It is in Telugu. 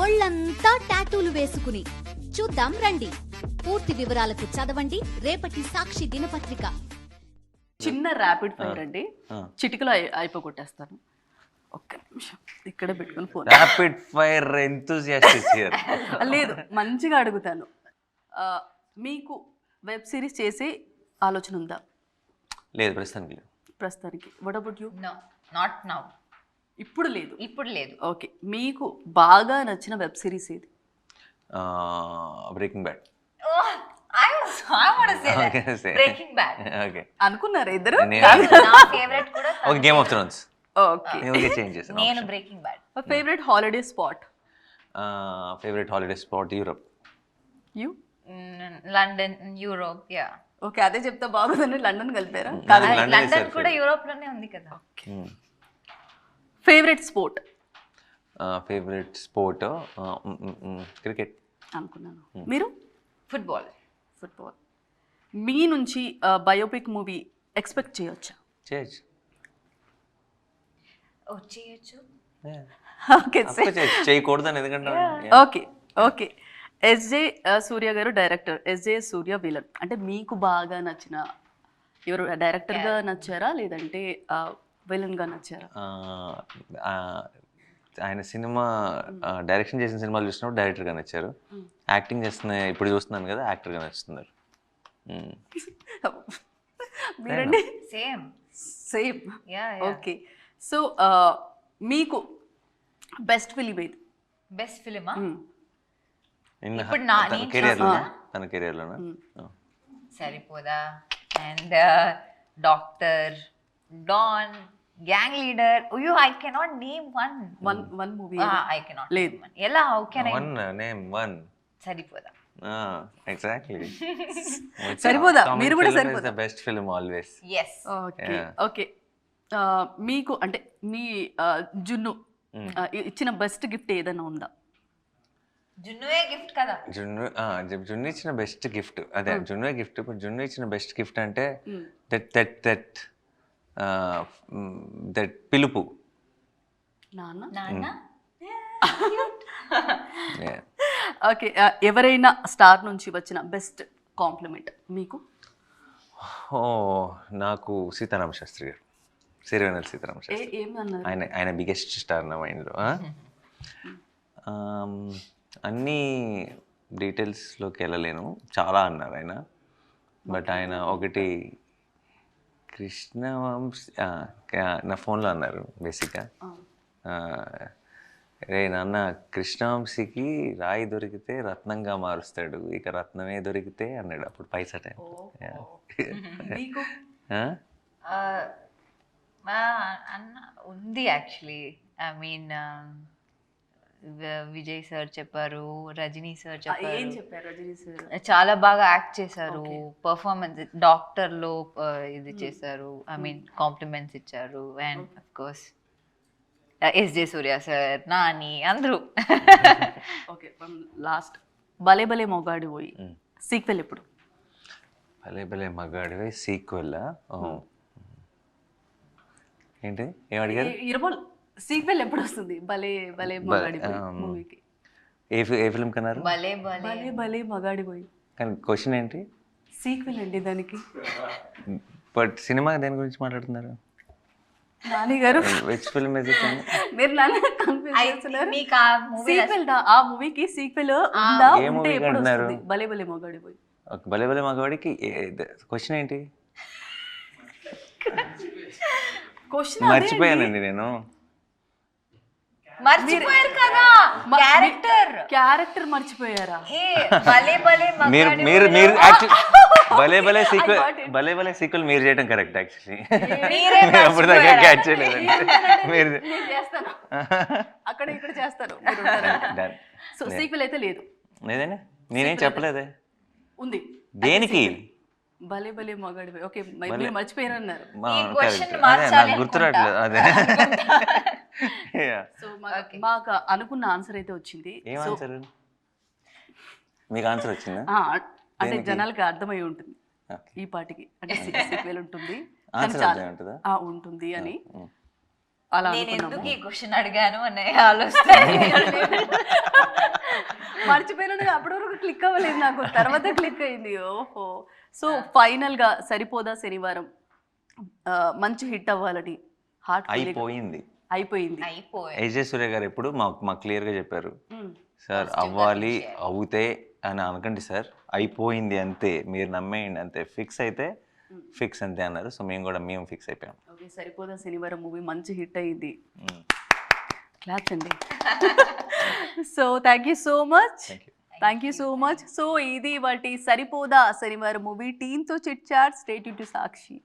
ఒళ్ళంతా టాటూలు వేసుకుని చూద్దాం రండి. పూర్తి వివరాలకు చదవండి రేపటి సాక్షి దినపత్రిక. చిన్న ర్యాపిడ్ ఫైర్ అండి, చిటికలో అయిపోగొట్టేస్తాను. ఒక్క నిమిషం ఇక్కడ పెట్టుకుని phone. Rapid fire enthusiastic here. లేదు, మంచిగా అడుగుతాను. మీకు వెబ్ సిరీస్ చేసే ఆలోచన ఉందా? లేదు, ప్రస్తుతానికి లేదు. ప్రస్తుతానికి. What about you? No, not now. ఇప్పుడు లేదు. ఇప్పుడు లేదు. ఓకే, మీకు బాగా నచ్చిన వెబ్ సిరీస్ ఏది? Breaking Bad. Oh, I want to say that. Okay, say. Breaking Bad. Okay, అనుకున్నారా ఇద్దరు? నా ఫేవరెట్ కూడా. Okay, game of Thrones. Okay, okay, change చేసాను. నేను Breaking Bad. Favourite holiday spot? Favourite holiday spot Europe. You? London, Europe. Yeah. Okay, అదే చెప్తా బాగుందండి. లండన్ కలిపారా? లండన్ కూడా యూరోప్ లోనే ఉంది కదా. Favourite sport? Favourite sport cricket అనుకున్నాను. మీరు? ఫుట్బాల్. ఫుట్బాల్. మీ నుంచి బయోపిక్ మూవీ ఎక్స్పెక్ట్ చేయొచ్చా? చేయొచ్చు. చేయొచ్చు. ఓకే, చేయకూడదని ఎందుకంటే ఓకే ఓకే. ఎస్జే సూర్య గారు డైరెక్టర్, ఎస్జే సూర్య విలన్. అంటే మీకు బాగా నచ్చిన ఎవరు? డైరెక్టర్గా నచ్చారా లేదంటే విలన్గా నచ్చారా? ఆయన సినిమా డైరెక్షన్ చేసిన సినిమాలు చూసినప్పుడు డైరెక్టర్గా నచ్చారు. యాక్టింగ్ చేస్తున్న ఇప్పుడు చూస్తున్నాను కదా, యాక్టర్గా నచ్చుతున్నారు. మీరండి? Same. Same. Yeah. Okay. So మీకు బెస్ట్ ఫిలిం ఏది? బెస్ట్ ఫిలిమా? ఇప్పుడు తన కెరియర్లోనా? Saripodhaa. And Doctor, Don, Gang Leader. అయ్యో, I cannot name one movie. I cannot. లేదు. ఎలా? How can I? Name one. Saripodhaa. Exactly. Saripodhaa? మీరు కూడా Saripodhaa? The best film always. yes. Okay okay. మీకు అంటే మీ జున్ను ఇచ్చిన బెస్ట్ గిఫ్ట్ ఏదైనా ఉందా? జున్నువే గిఫ్ట్ కదా. జున్ను ఇచ్చిన బెస్ట్ గిఫ్ట్ అదే జున్నువే గిఫ్ట్. ఇప్పుడు జున్ను ఇచ్చిన బెస్ట్ గిఫ్ట్ అంటే దట్ పిలుపు. నాన్న. ఓకే, ఎవరైనా స్టార్ నుంచి వచ్చిన బెస్ట్ కాంప్లిమెంట్ మీకు? నాకు సీతారామ శాస్త్రి గారు, సిరివెన్నెల సీతారామ శాస్త్రి. ఏమన్నారు? ఆయన బిగ్గెస్ట్ స్టార్ నా మైండ్లో. అన్ని డీటెయిల్స్లోకి వెళ్ళలేను, చాలా అన్నారు ఆయన. బట్ ఆయన ఒకటి కృష్ణవంశ నా ఫోన్లో అన్నారు బేసిక్గా, రే నాన్న కృష్ణవంశీకి రాయి దొరికితే రత్నంగా మారుస్తాడు, ఇక రత్నమే దొరికితే అన్నాడు. అప్పుడు పైసా టైం. అన్న ఉంది actually. I mean Vijay sir చెప్పారు, రజనీ సార్ చెప్పారు. చాలా బాగా యాక్ట్ చేశారు. పర్ఫార్మెన్స్ డాక్టర్ లో ఇది చేశారు. ఐ మీన్ కాంప్లిమెంట్స్ ఇచ్చారు. And of course SJ Surya sir, Nani, అందరూ. ఓకే, లాస్ట్ భలే భలే మొగాడి పోయి సీక్వెల్ ఎప్పుడు? భలే భలే మగాడివే సీక్వెల్ ఏంటి? ఏం అడిగారు? సీక్వెల్ ఎప్పుడు వస్తుంది భలే భలే మగాడి మూవీకి? ఏ ఫిల్మ్ కన్నారు? భలే భలే భలే మగాడి పోయి. కానీ క్వశ్చన్ ఏంటి? సీక్వెల్ అండి దానికి. బట్ సినిమా దేని గురించి మాట్లాడుతున్నారు? నాని గారు విచ్ ఫిల్మ్ ఇస్ ఇట్? మీరు నన్ను కన్ఫ్యూజ్ చేస్తున్నారు. సీక్వెల్ ఆ మూవీకి సీక్వెల్ ఉందా? ఉంటే ఎప్పుడు వస్తుంది భలే భలే మగాడి పోయి? భలే భలే మగాడికి క్వశ్చన్ ఏంటి? క్వశ్చన్ మర్చిపోయానండి నేను. మర్చిపోయారు కదా క్యారెక్టర్ మర్చిపోయారా? భలే భలే మీరు భలే భలే సీక్వెల్ భలే భలే సీక్వెల్ మీరు చేయడం కరెక్ట్ యాక్చువల్లీ. అప్పుడు దాకా క్యాచ్ చేయలేదండి. మీరు చేస్తాను అక్కడ ఇక్కడ చేస్తారు. సో సీక్వెల్ అయితే లేదు. లేదండి, నేనేం చెప్పలేదే. ఉంది. దేనికి? భలే భలే మగాడి. ఓకే, మీరు మర్చిపోయారన్నారు. నాకు గుర్తురాట్లేదు అదే. సో మాకు అనుకున్న ఆన్సర్ అయితే వచ్చింది. ఏం ఆన్సర్? మీకు ఆన్సర్ వచ్చిందా? అంటే జనాలకి అర్థమై ఉంటుంది ఈ పాటికి, అంటే సీక్వెల్ ఉంటుంది ఉంటుంది అని. అలా నేను ఎందుకు ఈ క్వశ్చన్ అడిగాను అనే ఆలోచన. మర్చిపోయినా అప్పటి వరకు క్లిక్ అవ్వలేదు నాకు, తర్వాత క్లిక్ అయింది. ఓహో. సో ఫైనల్ గా సరిపోదా శనివారం మంచి హిట్ అవ్వాలని హార్ట్ అయిపోయింది. ఏజే సూర్య గారు ఎప్పుడు మాకు క్లియర్ గా చెప్పారు, సార్ అవ్వాలి అవుతే అని అనకండి సార్, అయిపోయింది అంతే, మీరు నమ్మేయండి అంతే, ఫిక్స్ అయితే ఫిక్స్ అంతే అన్నారు. సో మేము ఫిక్స్ అయిపోయాం. ఓకే, సరిపోదా శనివారం మూవీ మంచి హిట్ అయింది. క్లాప్స్ అండి. So thank you so much. So ఇది వాటి సరిపోదా శనివారం మూవీ టీమ్ తో chit chat. Stay tune to Sakshi.